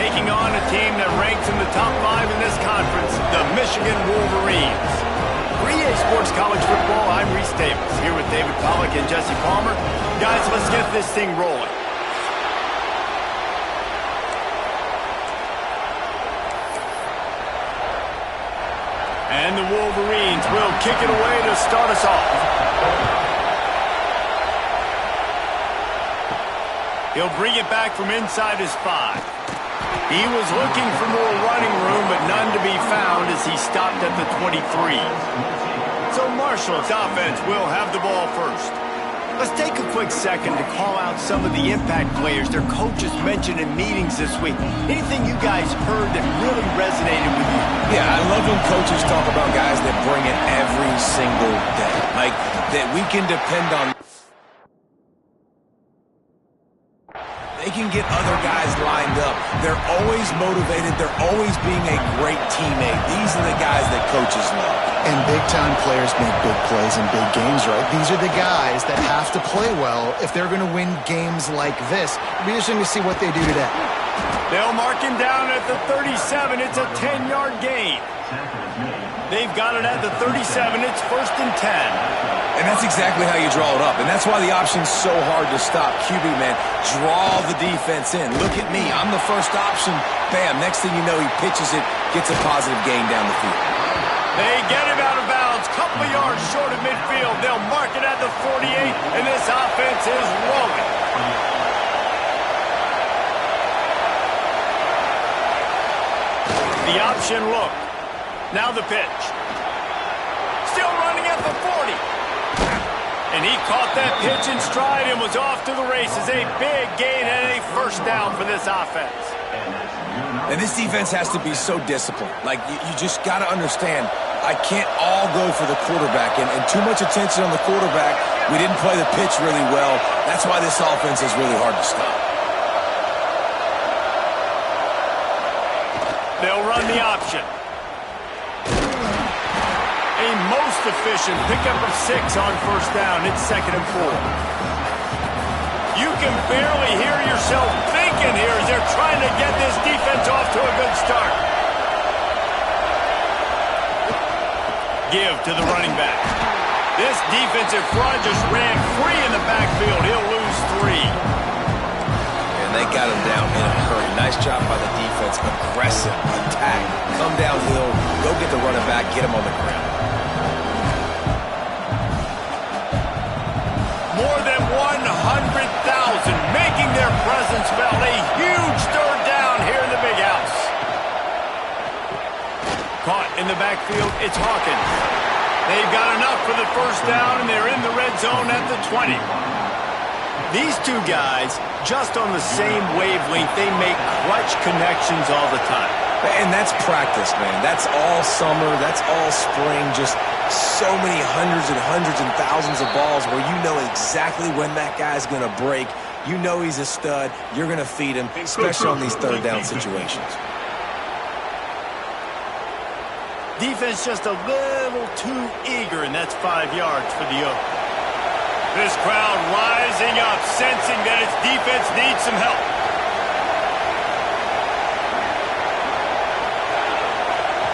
taking on a team that ranks in the top 5 in this conference, the Michigan Wolverines. For EA Sports College Football, I'm Reese Davis, here with David Pollack and Jesse Palmer. Guys, let's get this thing rolling. And the Wolverines will kick it away to start us off. He'll bring it back from inside his 5. He was looking for more running room, but none to be found as he stopped at the 23. So Marshall's offense will have the ball first. Let's take a quick second to call out some of the impact players their coaches mentioned in meetings this week. Anything you guys heard that really resonated with you? Yeah, I love when coaches talk about guys that bring it every single day. Like, that we can depend on. They can get other guys lined up. They're always motivated. They're always being a great teammate. These are the guys that coaches love. And big-time players make big plays in big games, right? These are the guys that have to play well if they're going to win games like this. Be interesting to see what they do today. They'll mark him down at the 37. It's a 10-yard gain. They've got it at the 37. It's 1st and 10. And that's exactly how you draw it up. And that's why the option's so hard to stop. QB, man, draw the defense in. Look at me. I'm the first option. Bam. Next thing you know, he pitches it, gets a positive gain down the field. They get him out of bounds. Couple of yards short of midfield. They'll mark it at the 48, and this offense is rolling. The option look. Now the pitch. Still running at the 40. And he caught that pitch in stride and was off to the races. A big gain and a first down for this offense. And this defense has to be so disciplined. Like, you just got to understand, I can't all go for the quarterback. And too much attention on the quarterback. We didn't play the pitch really well. That's why this offense is really hard to stop. They'll run the option. A most efficient pickup of 6 on first down. It's 2nd and 4. You can barely hear yourself thinking here as they're trying to get this defense off to a good start. Give to the running back. This defensive front just ran free in the backfield. He'll lose 3. And they got him down in a hurry. Nice job by the defense. Aggressive attack. Come downhill. Go get the running back. Get him on the ground. More than 100,000 making their presence felt. A huge 3rd down here in the big house. Caught in the backfield, it's Hawkins. They've got enough for the first down, and they're in the red zone at the 20. These two guys, just on the same wavelength, they make clutch connections all the time. And that's practice, man. That's all summer. That's all spring. Just so many hundreds and thousands of balls where you know exactly when that guy's going to break. You know he's a stud. You're going to feed him, especially on these 3rd down situations. Defense just a little too eager, and that's 5 yards for the Oak. This crowd rising up, sensing that its defense needs some help.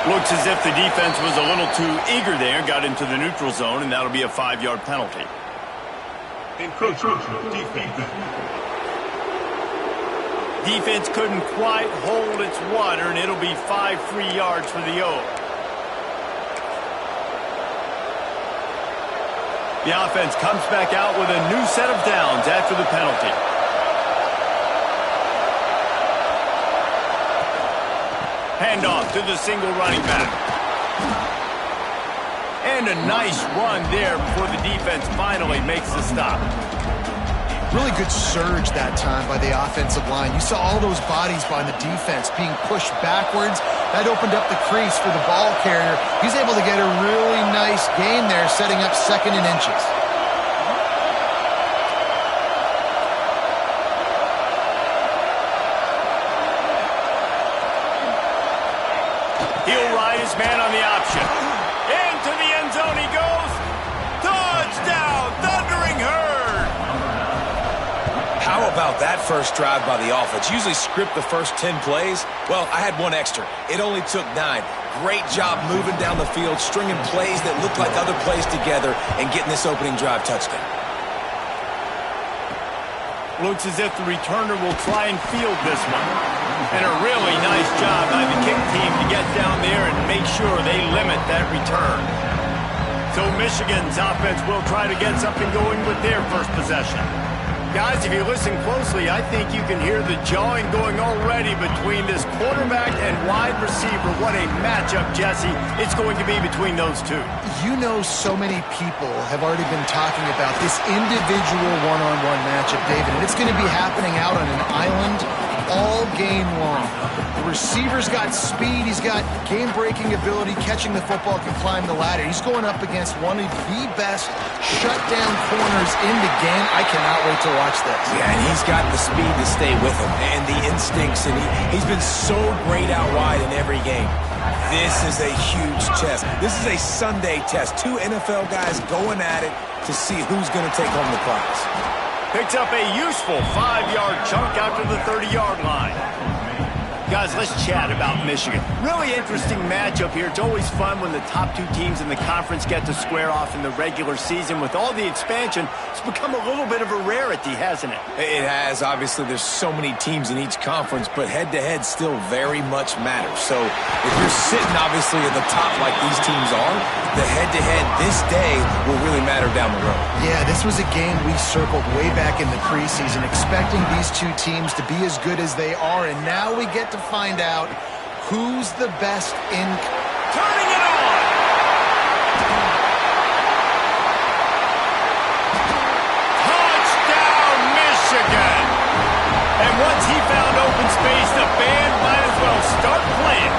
Looks as if the defense was a little too eager there, got into the neutral zone, and that'll be a 5-yard penalty. Defense couldn't quite hold its water, and it'll be 5 free yards for the Oak. The offense comes back out with a new set of downs after the penalty. Handoff to the single running back. And a nice run there before the defense finally makes the stop. Really good surge that time by the offensive line. You saw all those bodies by the defense being pushed backwards. That opened up the crease for the ball carrier. He's able to get a really nice gain there, setting up 2nd and inches. He'll ride his man on the option. Into the end zone he goes. Touchdown, Thundering Herd. How about about that first drive by the offense? Usually script the first 10 plays. Well, I had one extra. It only took 9. Great job moving down the field, stringing plays that looked like other plays together, and getting this opening drive touchdown. Looks as if the returner will try and field this one. And a really nice job by the kick team to get down there and make sure they limit that return. So Michigan's offense will try to get something going with their first possession. Guys, if you listen closely, I think you can hear the jawing going already between this quarterback and wide receiver. What a matchup, Jesse, it's going to be between those two. You know, so many people have already been talking about this individual one-on-one matchup, David, and it's going to be happening out on an island all game long. The receiver's got speed, he's got game-breaking ability, catching the football, can climb the ladder. He's going up against one of the best shutdown corners in the game. I cannot wait to watch this. Yeah, and he's got the speed to stay with him and the instincts, and he's been so great out wide in every game. This is a huge test. This is a Sunday test. 2 NFL guys going at it to see who's going to take home the prize. Picks up a useful 5-yard chunk after the 30-yard line. Guys, let's chat about Michigan. Really interesting matchup here. It's always fun when the top 2 teams in the conference get to square off in the regular season. With all the expansion, it's become a little bit of a rarity, hasn't it? It has. Obviously, there's so many teams in each conference, but head-to-head still very much matters. So if you're sitting, obviously, at the top like these teams are, the head-to-head this day will really matter down the road. Yeah, this was a game we circled way back in the preseason, expecting these 2 teams to be as good as they are, and now we get to find out who's the best in... Turning it on! Touchdown, Michigan! And once he found open space, the band might as well start playing.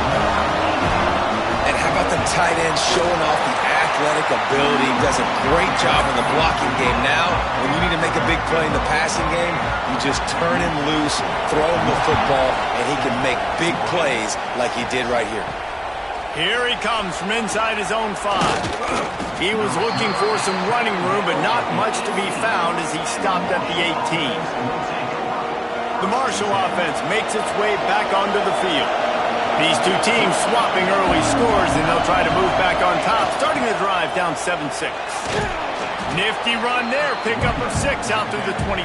And how about the tight end showing off the athletic ability? He does a great job in the blocking game. Now, when you need to make a big play in the passing game, you just turn him loose, throw him the football, and he can make big plays like he did right here. Here he comes from inside his own 5. He was looking for some running room, but not much to be found as he stopped at the 18. The Marshall offense makes its way back onto the field. These 2 teams swapping early scores, and they'll try to move back on top, starting the drive down 7-6. Nifty run there, pickup of 6 out through the 25.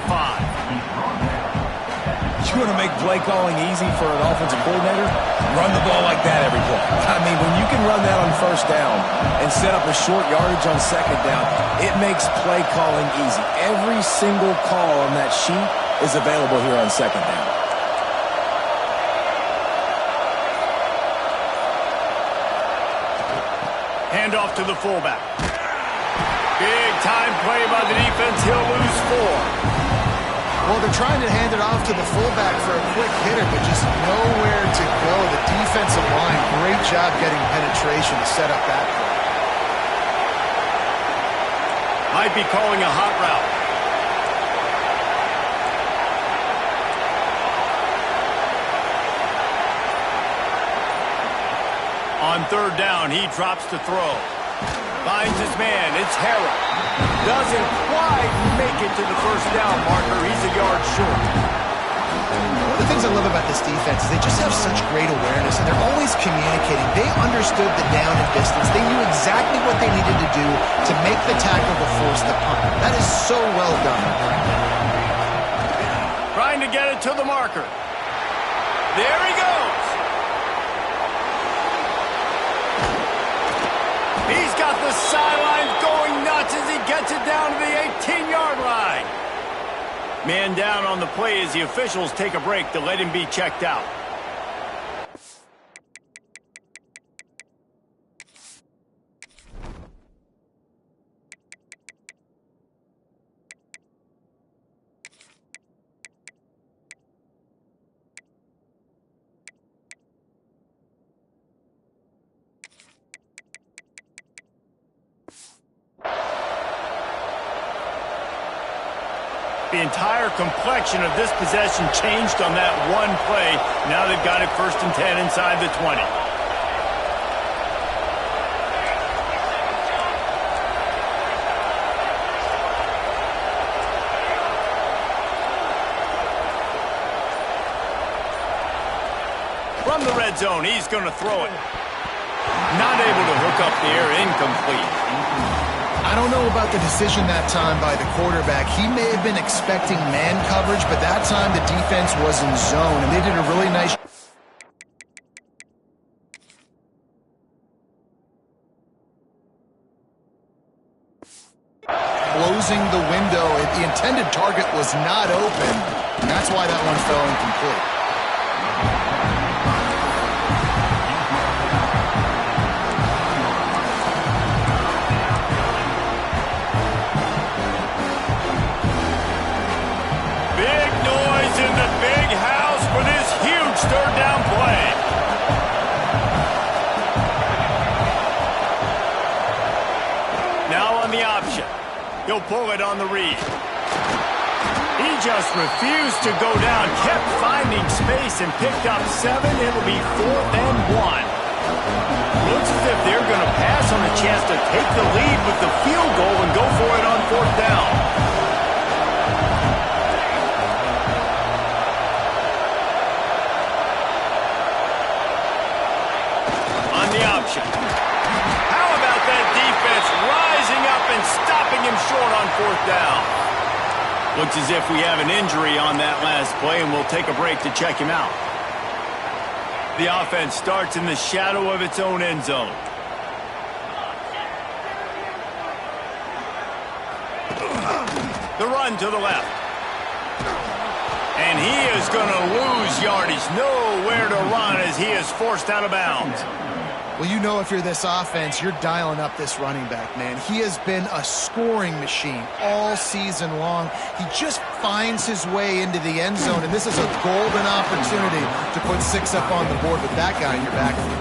You want to make play calling easy for an offensive coordinator? Run the ball like that every play. I mean, when you can run that on first down and set up a short yardage on second down, it makes play calling easy. Every single call on that sheet is available here on second down. Handoff to the fullback. Big time play by the defense. He'll lose 4. Well, they're trying to hand it off to the fullback for a quick hitter, but just nowhere to go. The defensive line, great job getting penetration to set up that play. Might be calling a hot route. On 3rd down, he drops to throw. Finds his man. It's Harrell. Doesn't quite make it to the first down marker. He's a yard short. One of the things I love about this defense is they just have such great awareness, and they're always communicating. They understood the down and distance. They knew exactly what they needed to do to make the tackle to force the punt. That is so well done. Trying to get it to the marker. There he goes. He's got the sidelines going nuts as he gets it down to the 18-yard line. Man down on the play as the officials take a break to let him be checked out. The entire complexion of this possession changed on that one play. Now they've got it 1st and 10 inside the 20. From the red zone, he's going to throw it. Not able to hook up there, incomplete. I don't know about the decision that time by the quarterback. He may have been expecting man coverage, but that time the defense was in zone, and they did a really nice job. Closing the window. The intended target was not open, and that's why that one fell incomplete. Big noise in the big house for this huge third down play. Now on the option. He'll pull it on the read. He just refused to go down, kept finding space and picked up 7. It'll be 4th and 1. Looks as if they're going to pass on the chance to take the lead with the field goal and go for it on 4th down. On the option. How about that defense rising up and stopping him short on 4th down? Looks as if we have an injury on that last play, and we'll take a break to check him out. The offense starts in the shadow of its own end zone. The run to the left. And he is going to lose yardage. Nowhere to run as he is forced out of bounds. Well, you know if you're this offense, you're dialing up this running back, man. He has been a scoring machine all season long. He just finds his way into the end zone, and this is a golden opportunity to put 6 up on the board with that guy in your backfield.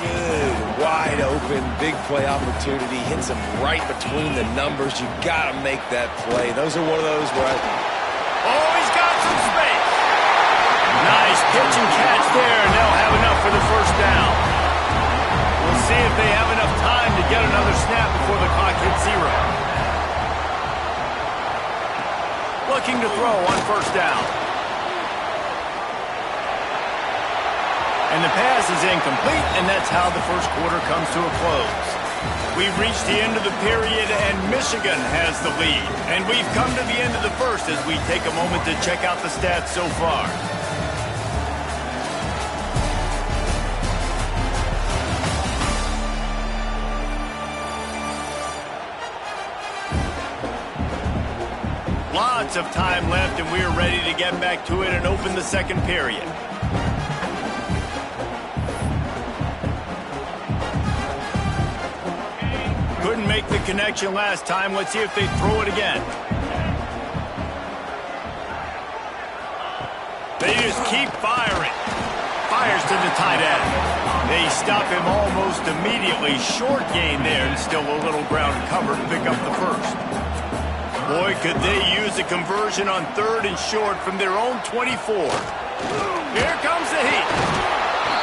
Good, wide open, big play opportunity. Hits him right between the numbers. You got to make that play. Those are one of those where Oh, he's got some space. Nice pitch and catch there, and they'll have enough for the first down. We'll see if they have enough time to get another snap before the clock hits 0. Looking to throw on 1st down. And the pass is incomplete, and that's how the first quarter comes to a close. We've reached the end of the period, and Michigan has the lead. And we've come to the end of the first as we take a moment to check out the stats so far. Lots of time left, and we're ready to get back to it and open the second period. Couldn't make the connection last time. Let's see if they throw it again. They just keep firing. Fires to the tight end. They stop him almost immediately. Short gain there, and still a little ground cover to pick up the first. Boy, could they use a conversion on 3rd and short from their own 24. Here comes the heat.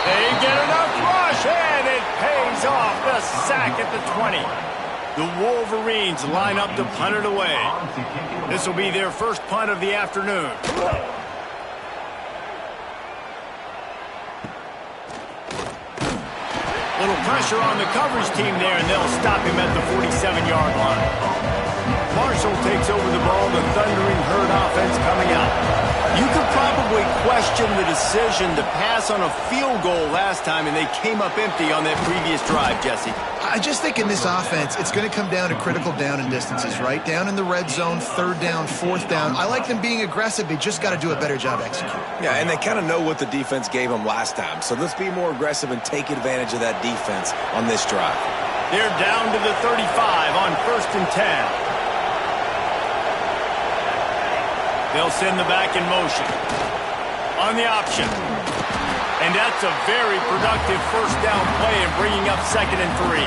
They get enough rush, and it pays off. The sack at the 20. The Wolverines line up to punt it away. This will be their first punt of the afternoon. Little pressure on the coverage team there, and they'll stop him at the 47-yard line. Marshall takes over the ball, the Thundering Herd offense coming out. You could probably question the decision to pass on a field goal last time, and they came up empty on that previous drive, Jesse. I just think in this offense, it's going to come down to critical down and distances, right? Down in the red zone, 3rd down, 4th down. I like them being aggressive. They just got to do a better job executing. Yeah, and they kind of know what the defense gave them last time. So let's be more aggressive and take advantage of that defense on this drive. They're down to the 35 on 1st and 10. They'll send the back in motion. On the option. And that's a very productive first down play and bringing up 2nd and 3.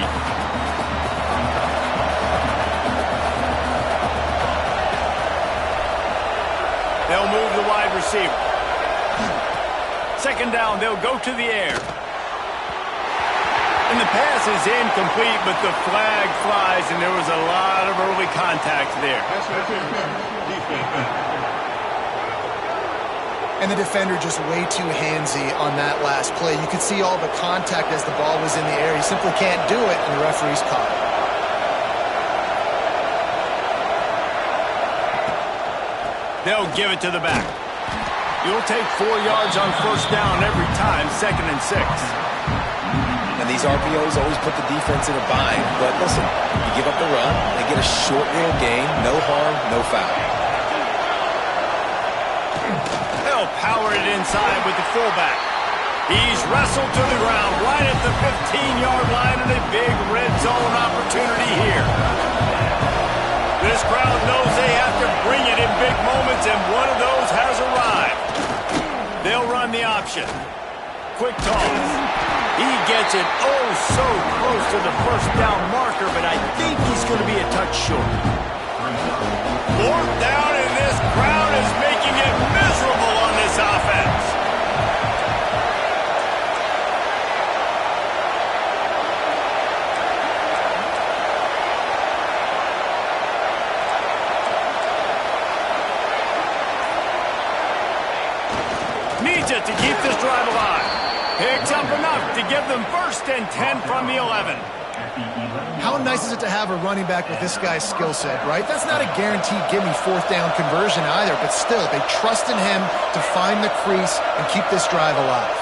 They'll move the wide receiver. 2nd down, they'll go to the air. And the pass is incomplete, but the flag flies, and there was a lot of early contact there. And the defender just way too handsy on that last play. You could see all the contact as the ball was in the air. He simply can't do it, and the referee's caught it. They'll give it to the back. You'll take 4 yards on first down every time, 2nd and 6. And these RPOs always put the defense in a bind. But listen, you give up the run, they get a short little gain, no harm, no foul. They'll power it inside with the fullback. He's wrestled to the ground right at the 15-yard line, and a big red zone opportunity here. This crowd knows they have to bring it in big moments, and one of those has arrived. They'll run the option. Quick toss. He gets it oh so close to the first down marker, but I think he's going to be a touch short. 4th down, and this crowd is making it miserable on this offense. Needs it to keep this drive alive. Picks up enough to give them 1st and 10 from the 11. How nice is it to have a running back with this guy's skill set, right? That's not a guaranteed gimme 4th down conversion either, but still, they trust in him to find the crease and keep this drive alive.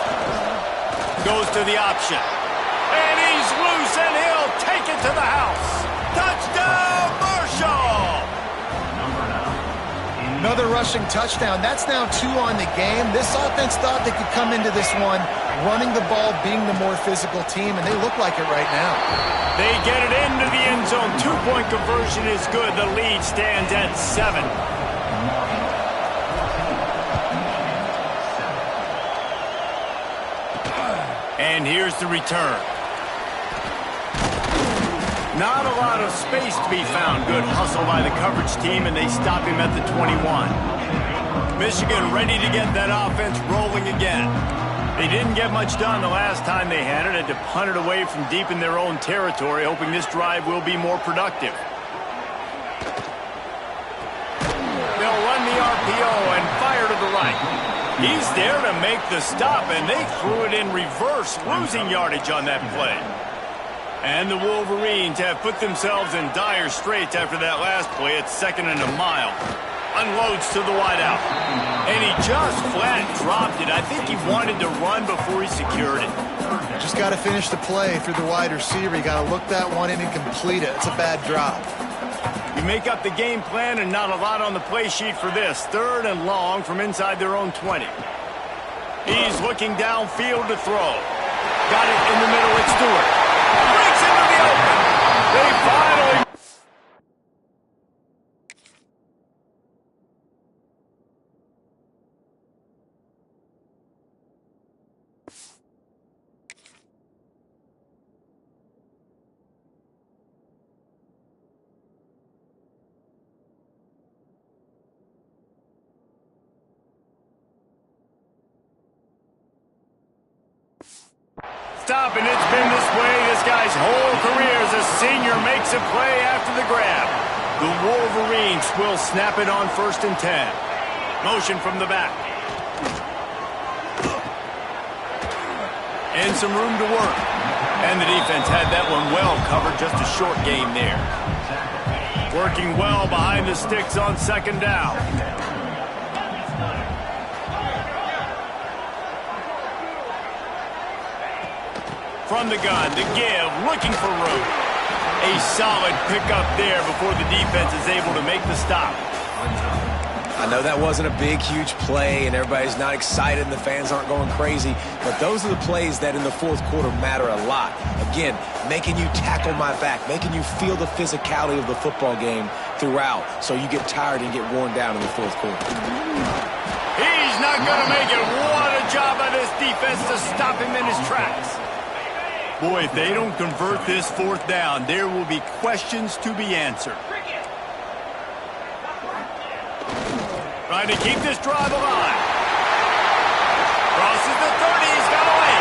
Goes to the option. And he's loose, and he'll take it to the house. Touchdown, Marshall! Another rushing touchdown. That's now 2 on the game. This offense thought they could come into this one running the ball, being the more physical team, and they look like it right now. They get it into the end zone. 2-point conversion is good. The lead stands at 7. And here's the return. Not a lot of space to be found. Good hustle by the coverage team, and they stop him at the 21. Michigan ready to get that offense rolling again. They didn't get much done the last time they had it. Had to punt it away from deep in their own territory, hoping this drive will be more productive. They'll run the RPO and fire to the right. He's there to make the stop, and they threw it in reverse, losing yardage on that play. And the Wolverines have put themselves in dire straits after that last play. It's 2nd and a mile. Unloads to the wideout. And he just flat dropped it. I think he wanted to run before he secured it. Just got to finish the play through the wide receiver. You got to look that one in and complete it. It's a bad drop. You make up the game plan, and not a lot on the play sheet for this. 3rd and long from inside their own 20. He's looking downfield to throw. Got it in the middle. It's Stewart. Breaks into the open. They finally... Stop, and it's been this way this guy's whole career as a senior makes a play after the grab. The Wolverines will snap it on 1st and 10. Motion from the back. And some room to work. And the defense had that one well covered, just a short gain there. Working well behind the sticks on 2nd down. From the gun, the give, looking for room. A solid pickup there before the defense is able to make the stop. I know that wasn't a big, huge play, and everybody's not excited, and the fans aren't going crazy, but those are the plays that in the 4th quarter matter a lot. Again, making you tackle my back, making you feel the physicality of the football game throughout, so you get tired and get worn down in the 4th quarter. He's not going to make it. What a job by this defense to stop him in his tracks. Boy, if they don't convert this 4th down, there will be questions to be answered. Trying to keep this drive alive. Crosses the 30, he's got away.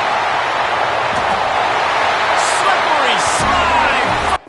Slippery slide.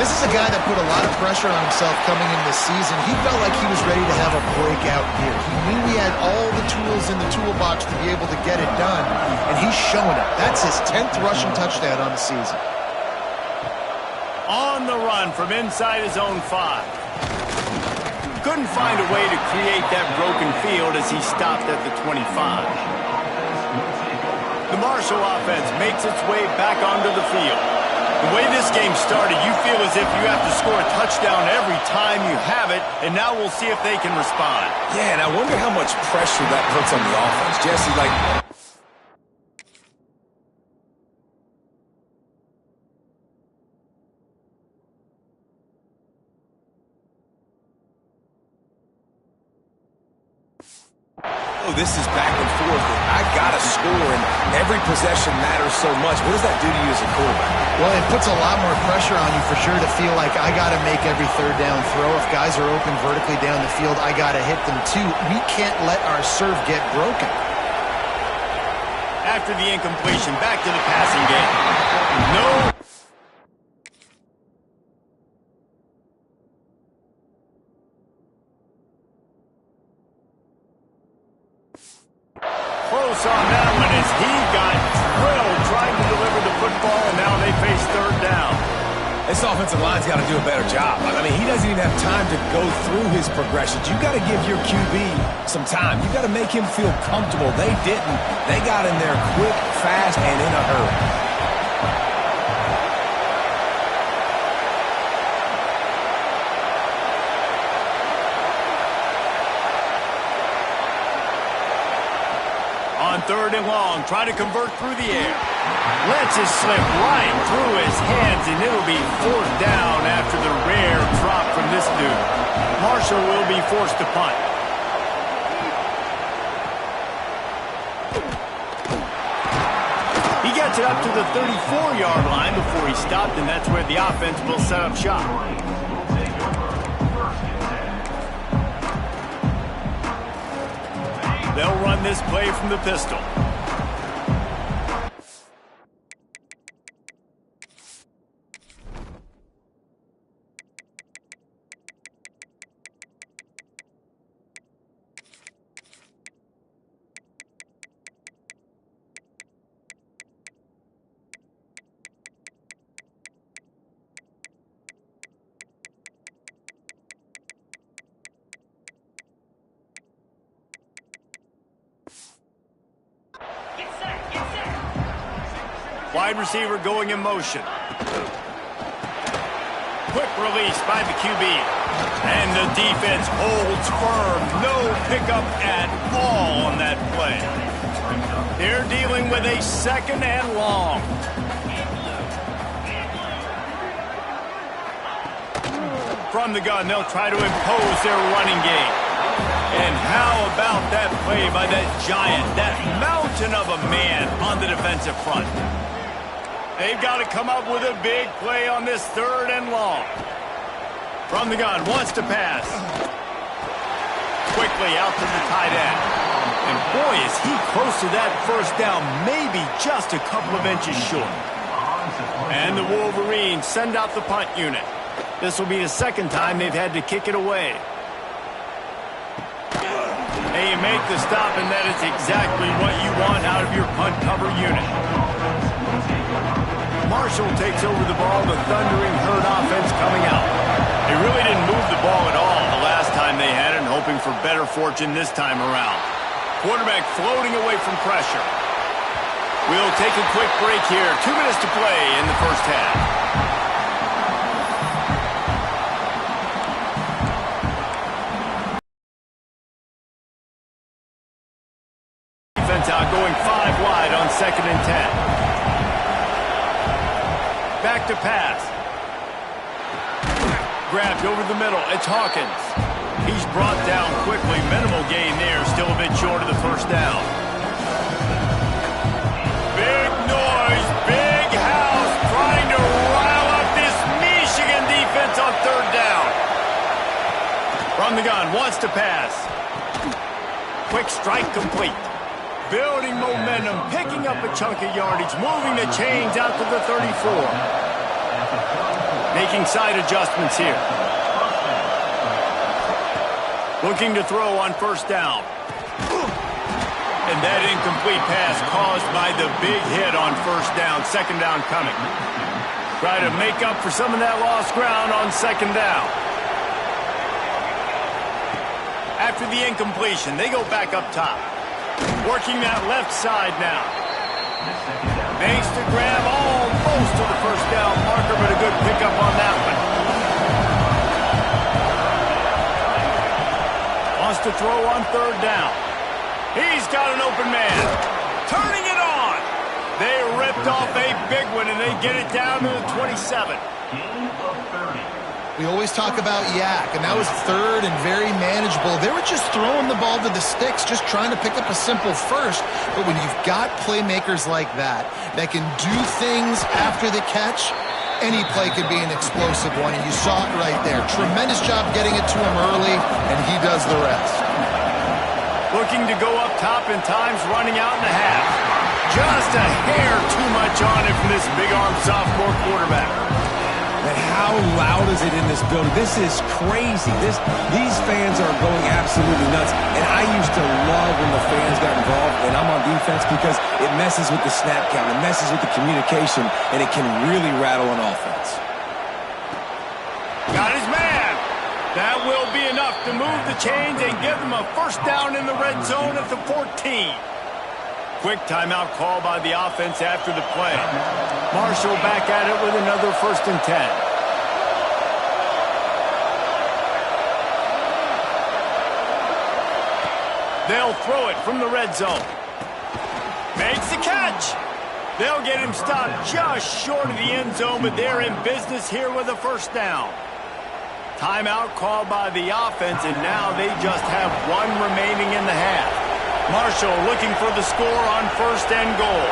This is a guy that put a lot of pressure on himself coming in this season. He felt like he was ready to have a breakout year. He knew he had all the tools in the toolbox to be able to get it done, and he's showing it. That's his 10th rushing touchdown on the season. On the run from inside his own 5. Couldn't find a way to create that broken field as he stopped at the 25. The Marshall offense makes its way back onto the field. The way this game started, you feel as if you have to score a touchdown every time you have it, and now we'll see if they can respond. Yeah, and I wonder how much pressure that puts on the offense. Jesse, like... Oh, this is back and forth. I got to score, and every possession matters so much. What does that do to you as a quarterback? Well, it puts a lot more pressure on you for sure to feel like I got to make every third down throw. If guys are open vertically down the field, I got to hit them too. We can't let our serve get broken. After the incompletion, back to the passing game. No. Close on that one as he got drilled trying to deliver the football, and now they face third down. This offensive line's got to do a better job. I mean, he doesn't even have time to go through his progressions. You got to give your QB some time. You got to make him feel comfortable. They didn't. They got in there quick, fast, and in a hurry. On third and long, trying to convert through the air. Lets it slip right through his hands, and it'll be fourth down after the rare drop from this dude. Marshall will be forced to punt. He gets it up to the 34-yard line before he stopped, and that's where the offense will set up shop. They'll run this play from the pistol. Wide receiver going in motion. Quick release by the QB. And the defense holds firm. No pickup at all on that play. They're dealing with a second and long. From the gun, they'll try to impose their running game. And how about that play by that giant, that mountain of a man on the defensive front? They've got to come up with a big play on this third and long. From the gun, wants to pass. Quickly out to the tight end. And boy, is he close to that first down, maybe just a couple of inches short. And the Wolverines send out the punt unit. This will be the second time they've had to kick it away. Hey, you make the stop, and that is exactly what you want out of your punt cover unit. Marshall takes over the ball, the thundering herd offense coming out. They really didn't move the ball at all the last time they had it, and hoping for better fortune this time around. Quarterback floating away from pressure. We'll take a quick break here. 2 minutes to play in the first half. Defense out going 5 wide on 2nd and 10. Back to pass. Grabbed over the middle. It's Hawkins. He's brought down quickly. Minimal gain there. Still a bit short of the first down. Big noise. Big house. Trying to rile up this Michigan defense on third down. From the gun. Wants to pass. Quick strike complete. Building momentum, picking up a chunk of yardage, moving the chains out to the 34. Making side adjustments here. Looking to throw on first down. And that incomplete pass caused by the big hit on first down. Second down coming. Try to make up for some of that lost ground on second down. After the incompletion, they go back up top. Working that left side now. Makes the grab almost to the first down marker, but a good pickup on that one. Wants to throw on third down. He's got an open man. Turning it on. They ripped off a big one, and they get it down to the 27. We always talk about yak, and that was third and very manageable. They were just throwing the ball to the sticks, just trying to pick up a simple first. But when you've got playmakers like that can do things after the catch, any play could be an explosive one, and you saw it right there. Tremendous job getting it to him early, and he does the rest. Looking to go up top in times, running out in the half. Just a hair too much on it from this big-arm sophomore quarterback. And how loud is it in this building? This is crazy. These fans are going absolutely nuts. And I used to love when the fans got involved, and I'm on defense, because it messes with the snap count, it messes with the communication, and it can really rattle an offense. Got his man. That will be enough to move the chains and give them a first down in the red zone at the 14. Quick timeout call by the offense after the play. Marshall back at it with another 1st and 10. They'll throw it from the red zone. Makes the catch. They'll get him stopped just short of the end zone, but they're in business here with a first down. Timeout called by the offense, and now they just have one remaining in the half. Marshall looking for the score on 1st and goal.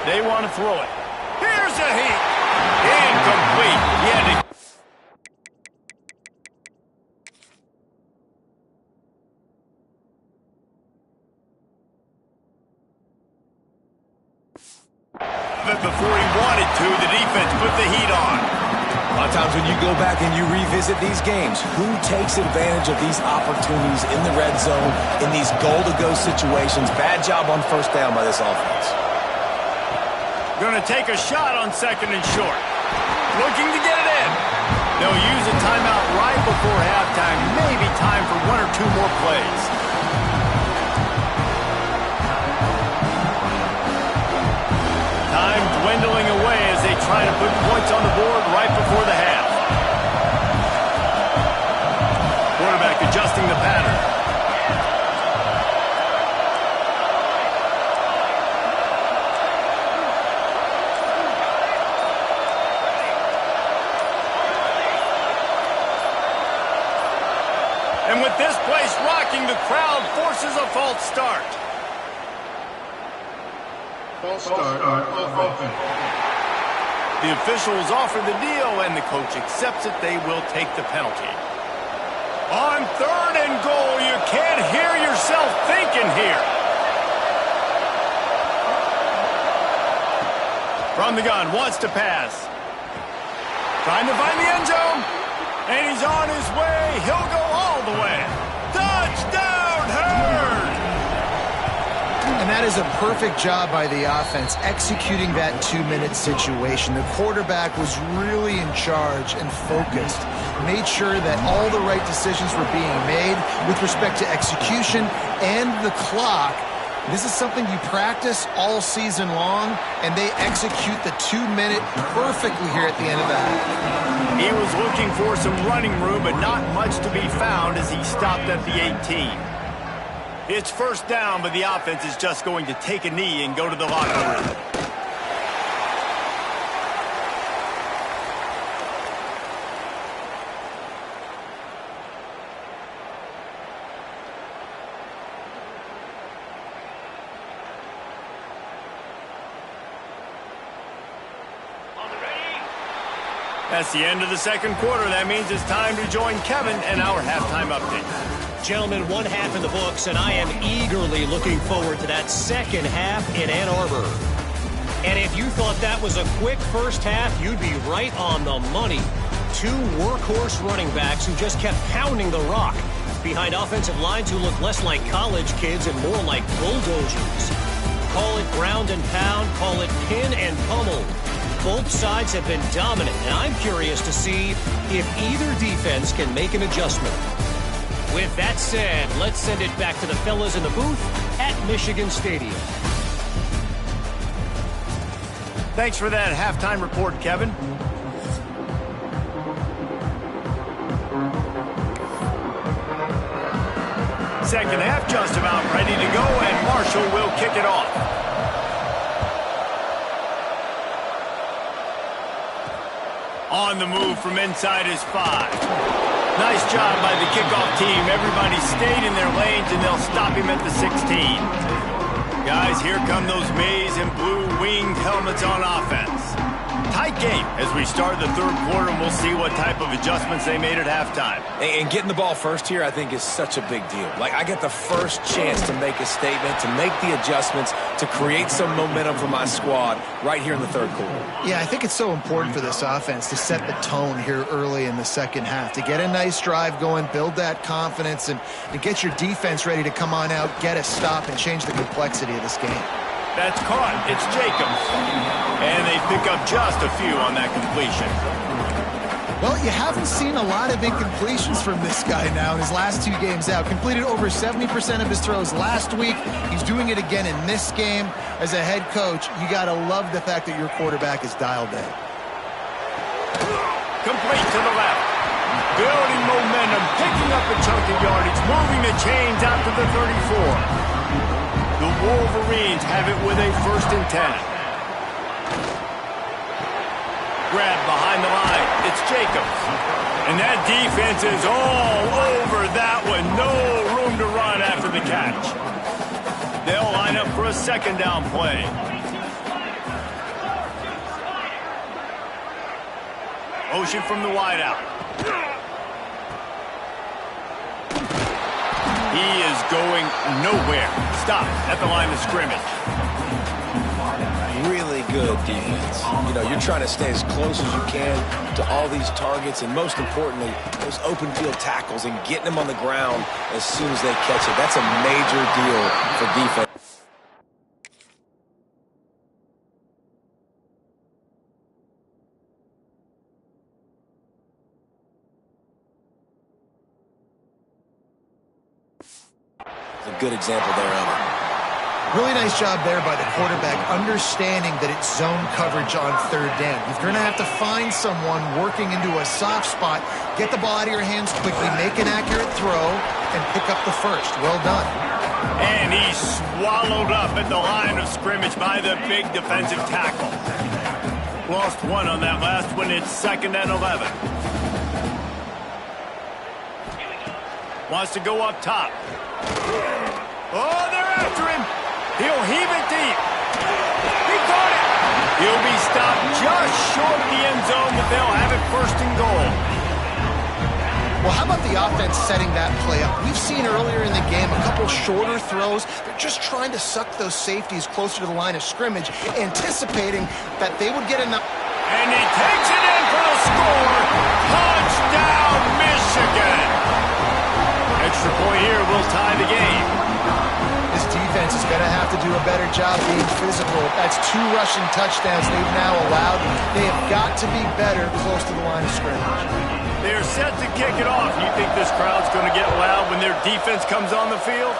They want to throw it. Here's a heat. Incomplete. He had to... But before he wanted to, the defense put the heat on. A lot of times when you go back and you revisit these games, who takes advantage of these opportunities in the red zone, in these goal-to-go situations? Bad job on first down by this offense. Going to take a shot on 2nd and short. Looking to get it in. They'll use a timeout right before halftime. Maybe time for 1 or 2 more plays. Time dwindling away as they try to put points on the board right before the half. Quarterback adjusting the pattern. And with this place rocking, the crowd forces a false start. False start on offense. The officials offer the deal, and the coach accepts it. They will take the penalty. On 3rd and goal, you can't hear yourself thinking here. From the gun, wants to pass. Trying to find the end zone. And he's on his way. He'll go all the way. Touchdown, Herd! And that is a perfect job by the offense, executing that 2-minute situation. The quarterback was really in charge and focused. Made sure that all the right decisions were being made with respect to execution and the clock. This is something you practice all season long, and they execute the 2-minute perfectly here at the end of that. He was looking for some running room, but not much to be found as he stopped at the 18. It's first down, but the offense is just going to take a knee and go to the locker room. That's the end of the second quarter. That means it's time to join Kevin and our halftime update. Gentlemen, one half in the books, and I am eagerly looking forward to that second half in Ann Arbor. And if you thought that was a quick first half, you'd be right on the money. Two workhorse running backs who just kept pounding the rock behind offensive lines who look less like college kids and more like bulldozers. Call it ground and pound, call it pin and pummel. Both sides have been dominant, and I'm curious to see if either defense can make an adjustment. With that said, let's send it back to the fellas in the booth at Michigan Stadium. Thanks for that halftime report, Kevin. Second half just about ready to go, and Marshall will kick it off. On the move from inside his 5. Nice job by the kickoff team. Everybody stayed in their lanes, and they'll stop him at the 16. Guys, here come those maize and blue winged helmets on offense. Tight game as we start the third quarter, and we'll see what type of adjustments they made at halftime. And getting the ball first here, I think, is such a big deal. Like, I get the first chance to make a statement, to make the adjustments, to create some momentum for my squad right here in the third quarter. Yeah, I think it's so important for this offense to set the tone here early in the second half, to get a nice drive going, build that confidence, and get your defense ready to come on out, get a stop, and change the complexity of this game. That's caught. It's Jacobs. And they pick up just a few on that completion. Well, you haven't seen a lot of incompletions from this guy now in his last 2 games out. Completed over 70% of his throws last week. He's doing it again in this game. As a head coach, you got to love the fact that your quarterback is dialed in. Complete to the left. Building momentum, picking up a chunk of yardage, moving the chains out to the 34. The Wolverines have it with a 1st and 10. Grab behind the line. It's Jacobs. And that defense is all over that one. No room to run after the catch. They'll line up for a 2nd down play. Motion from the wideout. He is going nowhere. Stop at the line of scrimmage. Really good defense. You know, you're trying to stay as close as you can to all these targets, and most importantly, those open field tackles and getting them on the ground as soon as they catch it. That's a major deal for defense. A good example there of it. Really nice job there by the quarterback, understanding that it's zone coverage on 3rd down. You're going to have to find someone working into a soft spot, get the ball out of your hands quickly, make an accurate throw, and pick up the 1st. Well done. And he's swallowed up at the line of scrimmage by the big defensive tackle. Lost 1 on that last one. It's 2nd and 11. Wants to go up top. Oh, they're after him. He'll heave it deep. He caught it. He'll be stopped just short of the end zone, but they'll have it 1st and goal. Well, how about the offense setting that play up? We've seen earlier in the game a couple shorter throws. They're just trying to suck those safeties closer to the line of scrimmage, anticipating that they would get enough. And he takes it in for the score. Touchdown, Michigan. Extra point here will tie the game. This defense is going to have to do a better job being physical. That's 2 rushing touchdowns they've now allowed. They have got to be better close to the line of scrimmage. They're set to kick it off. You think this crowd's going to get loud when their defense comes on the field?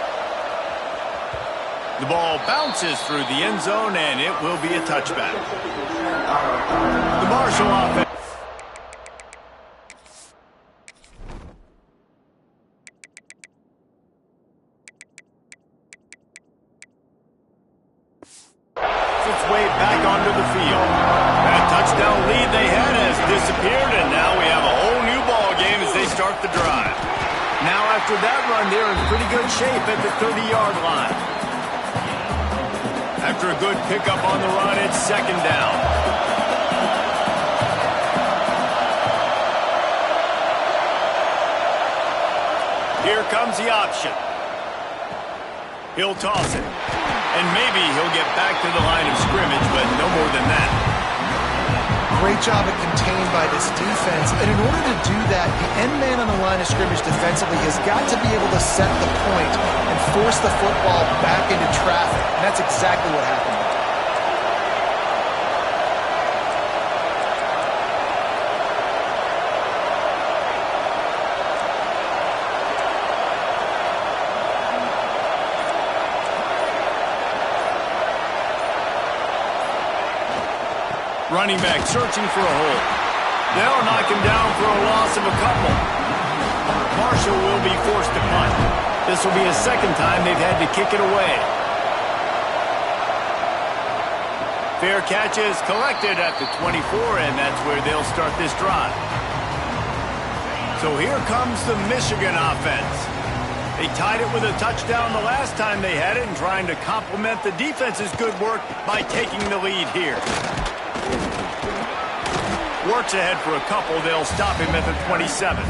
The ball bounces through the end zone, and it will be a touchback. The Marshall offense. Its way back onto the field. That touchdown lead they had has disappeared, and now we have a whole new ball game as they start the drive. Now after that run, they're in pretty good shape at the 30-yard line. After a good pickup on the run, it's 2nd down. Here comes comes the option. He'll toss it. And maybe he'll get back to the line of scrimmage, but no more than that. Great job at contained by this defense. And in order to do that, the end man on the line of scrimmage defensively has got to be able to set the point and force the football back into traffic. And that's exactly what happened. Running back searching for a hole. They'll knock him down for a loss of a couple. Marshall will be forced to punt. This will be his second time they've had to kick it away. Fair catch is collected at the 24, and that's where they'll start this drive. So here comes the Michigan offense. They tied it with a touchdown the last time they had it and trying to complement the defense's good work by taking the lead here. Works ahead for a couple. They'll stop him at the 27.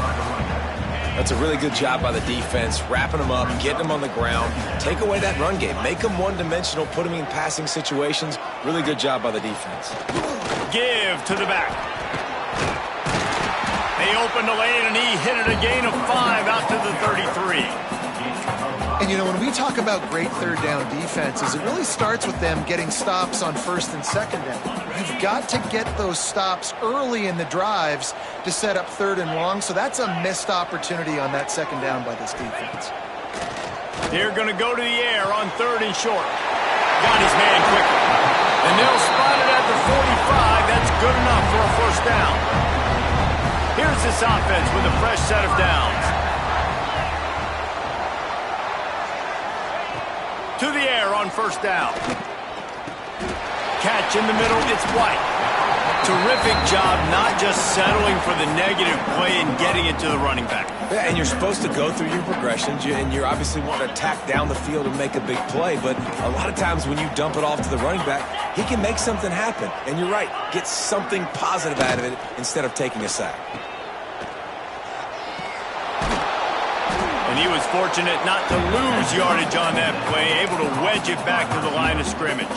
That's a really good job by the defense, wrapping them up, getting them on the ground. Take away that run game. Make them one-dimensional, put them in passing situations. Really good job by the defense. Give to the back. They opened the lane, and he hit it a gain of 5 out to the 33. And, you know, when we talk about great third down defenses, it really starts with them getting stops on first and second down. You've got to get those stops early in the drives to set up third and long, so that's a missed opportunity on that second down by this defense. They're going to go to the air on third and short. Got his man quickly. And they'll spot it at the 45. That's good enough for a first down. Here's this offense with a fresh set of downs. To the air on first down. Catch in the middle, it's White. Terrific job not just settling for the negative play and getting it to the running back. Yeah, and you're supposed to go through your progressions, and you're obviously wanting to attack down the field and make a big play, but a lot of times when you dump it off to the running back, he can make something happen. And you're right, get something positive out of it instead of taking a sack. And he was fortunate not to lose yardage on that play, able to wedge it back to the line of scrimmage.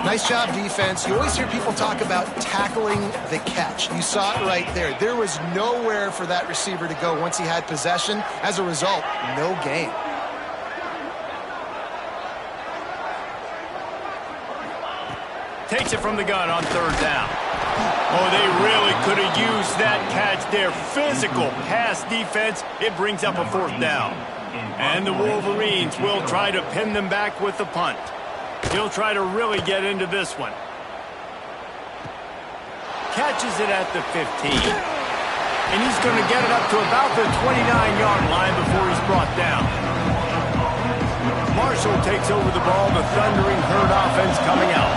Nice job, defense. You always hear people talk about tackling the catch. You saw it right there. There was nowhere for that receiver to go once he had possession. As a result, no gain. Takes it from the gun on third down. Oh, they really could have used that catch there. Physical pass defense. It brings up a fourth down. And the Wolverines will try to pin them back with the punt. He'll try to really get into this one. Catches it at the 15. And he's going to get it up to about the 29-yard line before he's brought down. Marshall takes over the ball. The Thundering Herd offense coming out.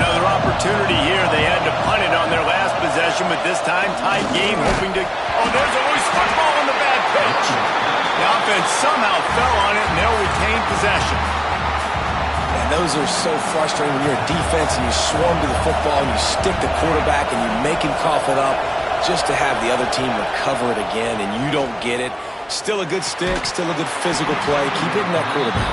Another opportunity here. They had to punt it on their last possession, but this time tight game, hoping to... Oh, there's a loose football on the bad pitch. The offense somehow fell on it, and they'll retain possession. And those are so frustrating when you're a defense and you swarm to the football and you stick the quarterback and you make him cough it up just to have the other team recover it again and you don't get it. Still a good stick, still a good physical play. Keep hitting that quarterback.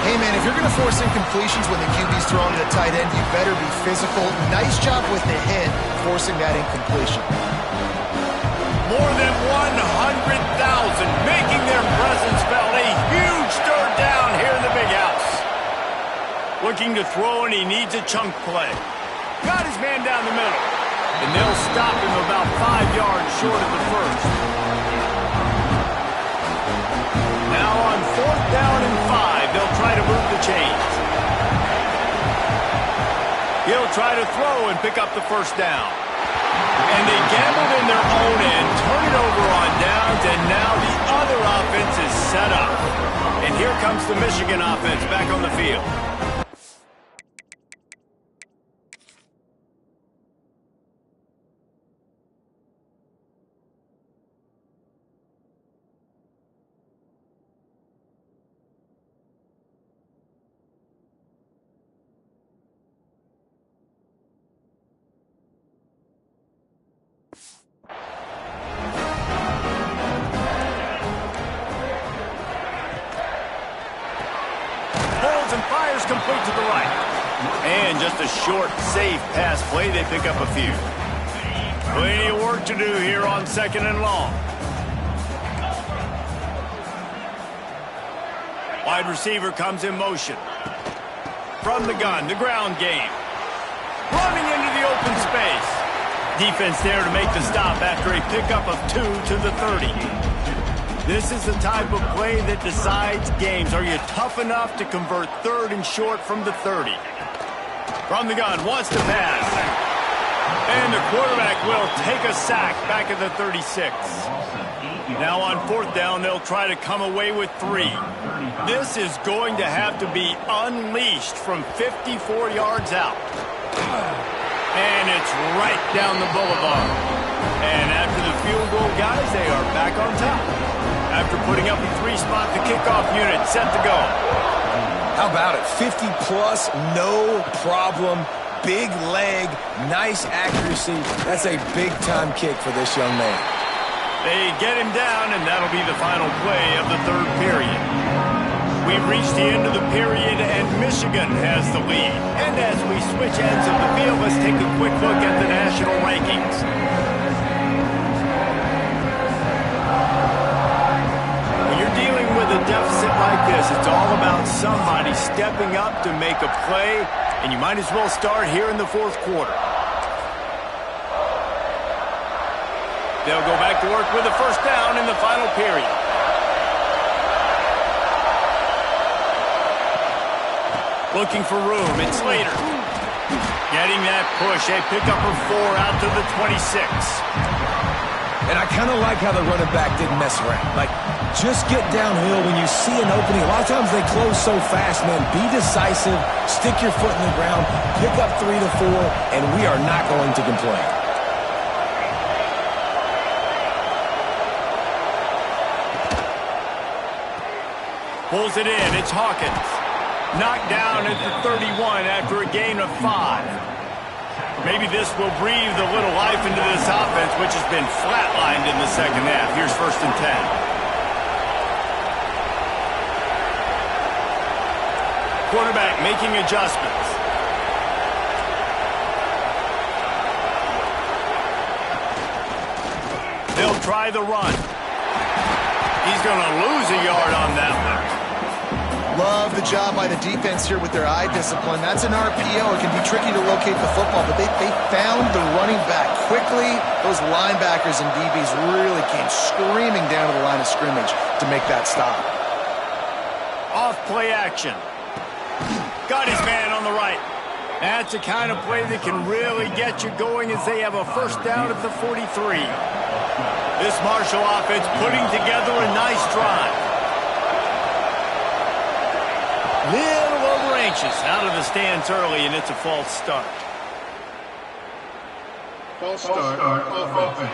Hey, man, if you're going to force incompletions when the QB's throwing to the tight end, you better be physical. Nice job with the hit, forcing that incompletion. More than 100,000 making their presence felt. A huge third down here in the big house. Looking to throw, and he needs a chunk play. Got his man down the middle. And they'll stop him about 5 yards short of the first. Now on fourth down and 5, they'll try to move the chains. He'll try to throw and pick up the first down. And they gambled in their own end, turn it over on downs, and now the other offense is set up. And here comes the Michigan offense back on the field. complete to the right. And just a short, safe pass play. They pick up a few. Plenty of work to do here on 2nd and long. Wide receiver comes in motion. From the gun, the ground game. Running into the open space. Defense there to make the stop after a pickup of 2 to the 30. This is the type of play that decides games. Are you tough enough to convert 3rd and short from the 30? From the gun, wants to pass. And the quarterback will take a sack back at the 36. Now on 4th down, they'll try to come away with 3. This is going to have to be unleashed from 54 yards out. And it's right down the boulevard. And after the field goal, guys, they are back on top. After putting up a 3-spot, the kickoff unit set to go. How about it? 50-plus, no problem. Big leg, nice accuracy. That's a big-time kick for this young man. They get him down, and that'll be the final play of the 3rd period. We've reached the end of the period, and Michigan has the lead. And as we switch ends of the field, let's take a quick look at the national rankings. When you're dealing with a deficit like this, it's all about somebody stepping up to make a play, and you might as well start here in the 4th quarter. They'll go back to work with a 1st down in the final period. Looking for room, it's Slater. Getting that push, a pickup of 4 out to the 26. And I kind of like how the running back didn't mess around. Like, just get downhill when you see an opening. A lot of times they close so fast, man. Be decisive, stick your foot in the ground, pick up 3 to 4, and we are not going to complain. Pulls it in, it's Hawkins. Knocked down at the 31 after a gain of 5. Maybe this will breathe a little life into this offense, which has been flatlined in the 2nd half. Here's 1st and 10. Quarterback making adjustments. They'll try the run. He's going to lose a yard on that one. Love the job by the defense here with their eye discipline. That's an RPO. It can be tricky to locate the football, but they found the running back quickly. Those linebackers and DBs really came screaming down to the line of scrimmage to make that stop. Off play action. Got his man on the right. That's the kind of play that can really get you going as they have a 1st down at the 43. This Marshall offense putting together a nice drive. Little over anxious out of the stands early, and it's a false start. False start on offense.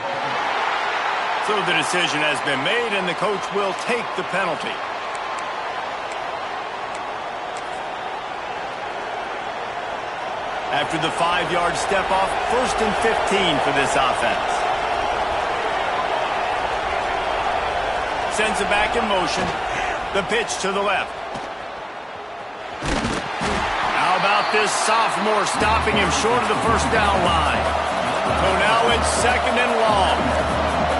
So the decision has been made, and the coach will take the penalty. After the 5-yard step off, 1st and 15 for this offense. Sends it back in motion. The pitch to the left. How about this sophomore stopping him short of the 1st down line? So now it's 2nd and long.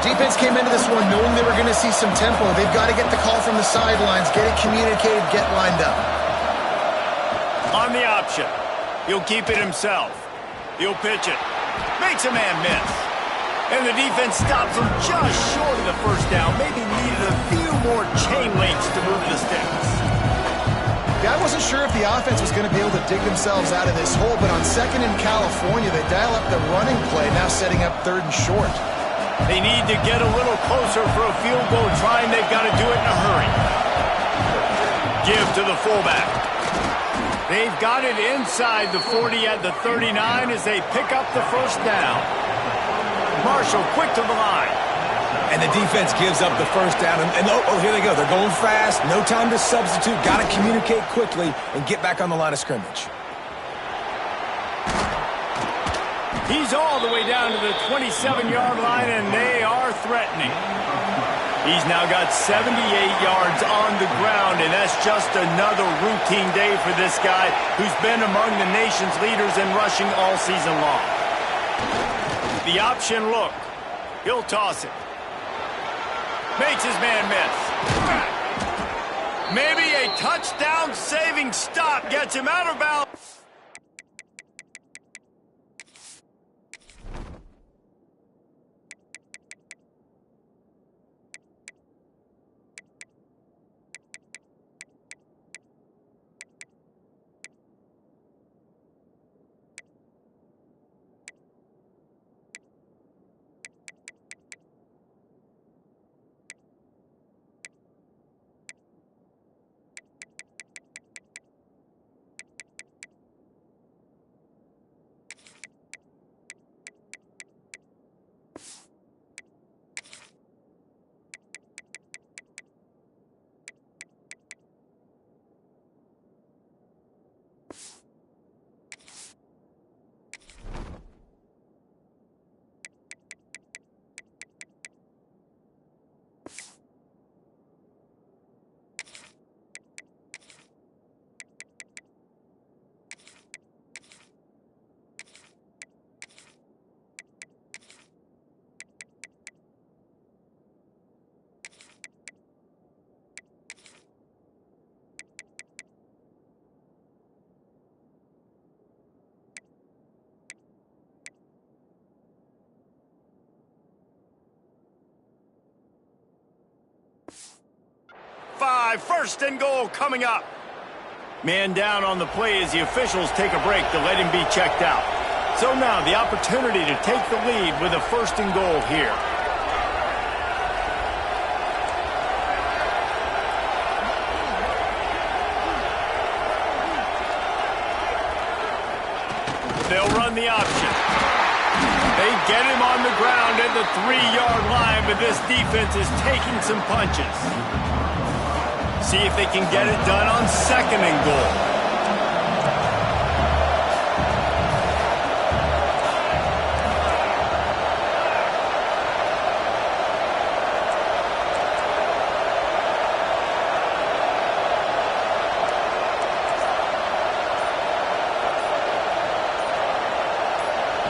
Defense came into this one knowing they were going to see some tempo. They've got to get the call from the sidelines, get it communicated, get lined up. On the option. He'll keep it himself. He'll pitch it. Makes a man miss. And the defense stops him just short of the 1st down. Maybe needed a few more chain links to move the sticks. I wasn't sure if the offense was going to be able to dig themselves out of this hole, but on 2nd in California, they dial up the running play, now setting up 3rd and short. They need to get a little closer for a field goal try, and they've got to do it in a hurry. Give to the fullback. They've got it inside the 40 at the 39 as they pick up the 1st down. Marshall quick to the line. And the defense gives up the 1st down. And oh, here they go. They're going fast. No time to substitute. Got to communicate quickly and get back on the line of scrimmage. He's all the way down to the 27-yard line, and they are threatening. He's now got 78 yards on the ground, and that's just another routine day for this guy who's been among the nation's leaders in rushing all season long. The option look. He'll toss it. Makes his man miss. Maybe a touchdown-saving stop gets him out of bounds. First and goal coming up. Man down on the play as the officials take a break to let him be checked out. So now the opportunity to take the lead with a first and goal here. They'll run the option. They get him on the ground at the 3-yard line, but this defense is taking some punches. See if they can get it done on second and goal.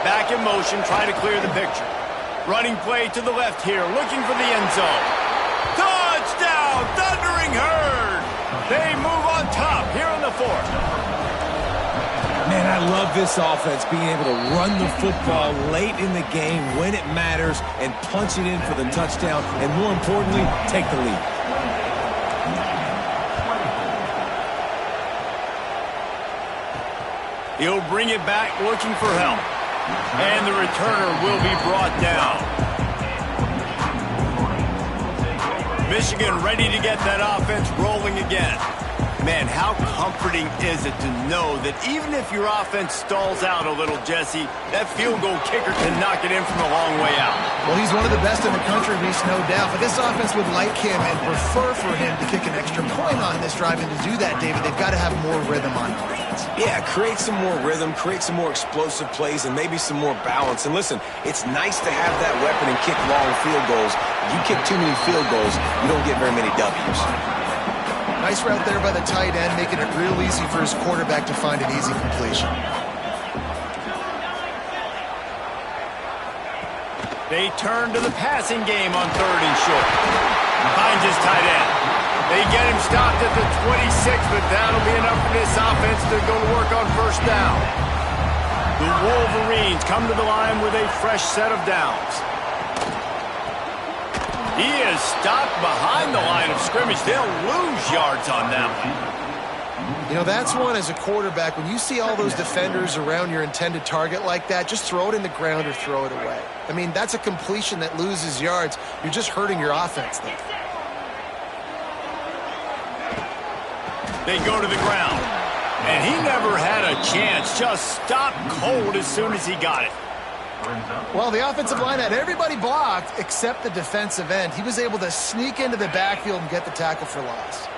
Back in motion, trying to clear the picture. Running play to the left here, looking for the end zone. Touchdown! Thundering herd! They move on top here in the fourth. Man, I love this offense, being able to run the football late in the game when it matters and punch it in for the touchdown, and more importantly, take the lead. He'll bring it back looking for help. And the returner will be brought down. Michigan ready to get that offense rolling again. Man, how comforting is it to know that even if your offense stalls out a little, Jesse, that field goal kicker can knock it in from a long way out. Well, he's one of the best in the country, Reese, no doubt. But this offense would like him and prefer for him to kick an extra point on this drive. And to do that, David, they've got to have more rhythm on offense. Yeah, create some more rhythm, create some more explosive plays, and maybe some more balance. And listen, it's nice to have that weapon and kick long field goals. If you kick too many field goals, you don't get very many W's. Nice route there by the tight end, making it real easy for his quarterback to find an easy completion. They turn to the passing game on third and short. Finds his tight end. They get him stopped at the 26, but that'll be enough for this offense to go to work on first down. The Wolverines come to the line with a fresh set of downs. He is stopped behind the line of scrimmage. They'll lose yards on that one. You know, that's one as a quarterback. When you see all those defenders around your intended target like that, just throw it in the ground or throw it away. I mean, that's a completion that loses yards. You're just hurting your offense there. They go to the ground. And he never had a chance. Just stopped cold as soon as he got it. Well, the offensive line had everybody blocked except the defensive end. He was able to sneak into the backfield and get the tackle for loss.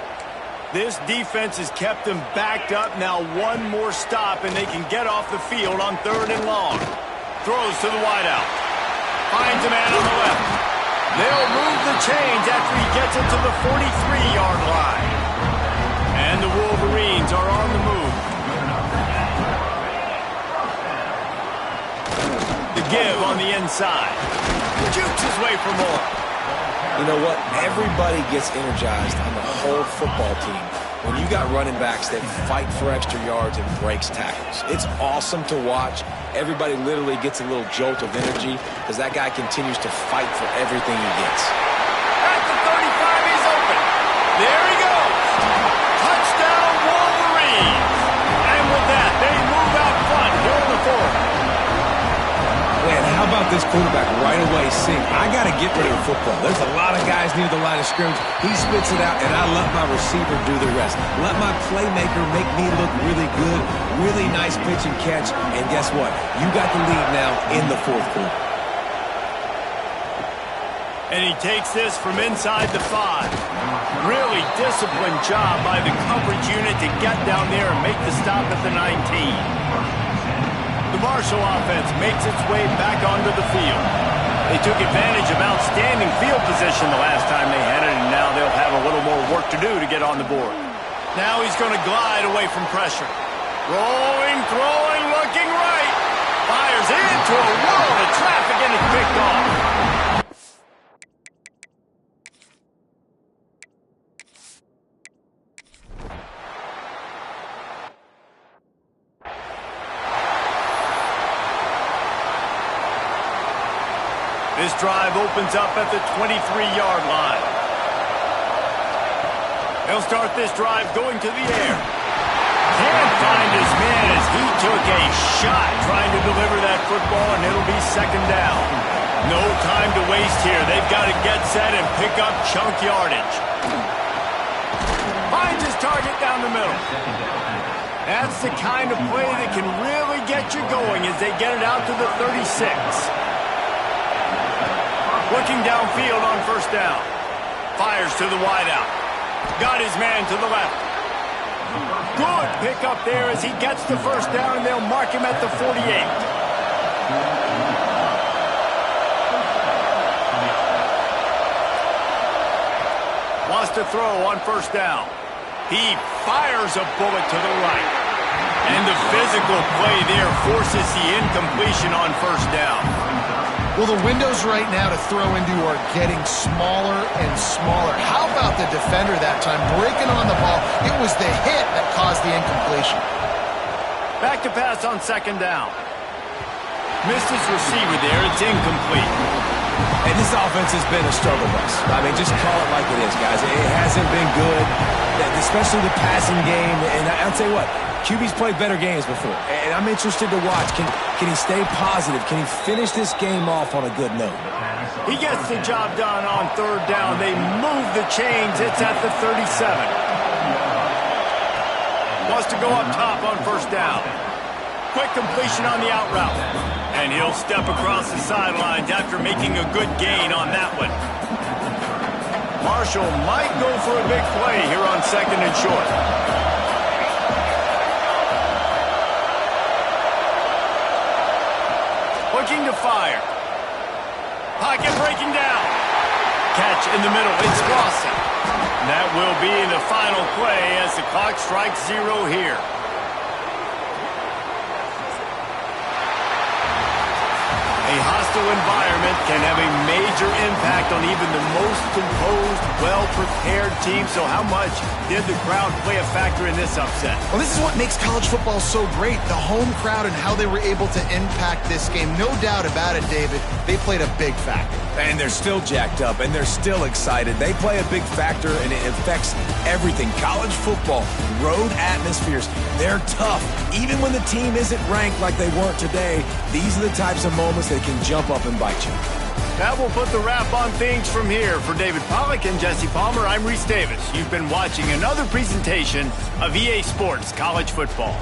This defense has kept them backed up. Now one more stop, and they can get off the field on third and long. Throws to the wideout. Finds a man on the left. They'll move the chains after he gets it to the 43-yard line. And the Wolverines are on the move. The give on the inside. Jukes his way for more. You know what? Everybody gets energized on the whole football team when you got running backs that fight for extra yards and breaks tackles. It's awesome to watch. Everybody literally gets a little jolt of energy because that guy continues to fight for everything he gets. At the 35, he's open. There he goes. Touchdown, Wolverines. And with that, they move out front here on the fourth. Man, how about this quarterback right away saying, I got to get rid of the football. There's a lot of guys near the line of scrimmage. He spits it out, and I let my receiver do the rest. Let my playmaker make me look really good. Really nice pitch and catch. And guess what? You got the lead now in the fourth quarter. And he takes this from inside the 5. Really disciplined job by the coverage unit to get down there and make the stop at the 19. The Marshall offense makes its way back onto the field. They took advantage of outstanding field position the last time they had it, and now they'll have a little more work to do to get on the board. Now he's going to glide away from pressure. Rolling, throwing, looking right. Fires into a world of traffic, and it's picked off. This drive opens up at the 23-yard line. They'll start this drive going to the air. Can't find his man as he took a shot trying to deliver that football, and it'll be second down. No time to waste here. They've got to get set and pick up chunk yardage. Finds his target down the middle. That's the kind of play that can really get you going as they get it out to the 36. Looking downfield on first down. Fires to the wideout. Got his man to the left. Good pickup there as he gets the first down, and they'll mark him at the 48. Wants to throw on first down. He fires a bullet to the right. And the physical play there forces the incompletion on first down. Well, the windows right now to throw into are getting smaller and smaller. How about the defender that time breaking on the ball? It was the hit that caused the incompletion. Back to pass on second down. Missed his receiver there. It's incomplete. And this offense has been a struggle bus. I mean, just call it like it is, guys. It hasn't been good, especially the passing game. And I'll tell you what, QB's played better games before, and I'm interested to watch. Can he stay positive? Can he finish this game off on a good note? He gets the job done on third down. They move the chains. It's at the 37. Wants to go up top on first down. Quick completion on the out route. And he'll step across the sidelines after making a good gain on that one. Marshall might go for a big play here on second and short. Looking to fire. Pocket breaking down. Catch in the middle. It's Lawson. That will be the final play as the clock strikes 0 here. A hostile environment can have a major impact on even the most composed, well-prepared team. So how much did the crowd play a factor in this upset? Well, this is what makes college football so great. The home crowd and how they were able to impact this game. No doubt about it, David. They played a big factor. And they're still jacked up, and they're still excited. They play a big factor, and it affects everything. College football, road atmospheres, they're tough. Even when the team isn't ranked like they weren't today, these are the types of moments that can jump up and bite you. That will put the wrap on things from here. For David Pollack and Jesse Palmer, I'm Reese Davis. You've been watching another presentation of EA Sports College Football.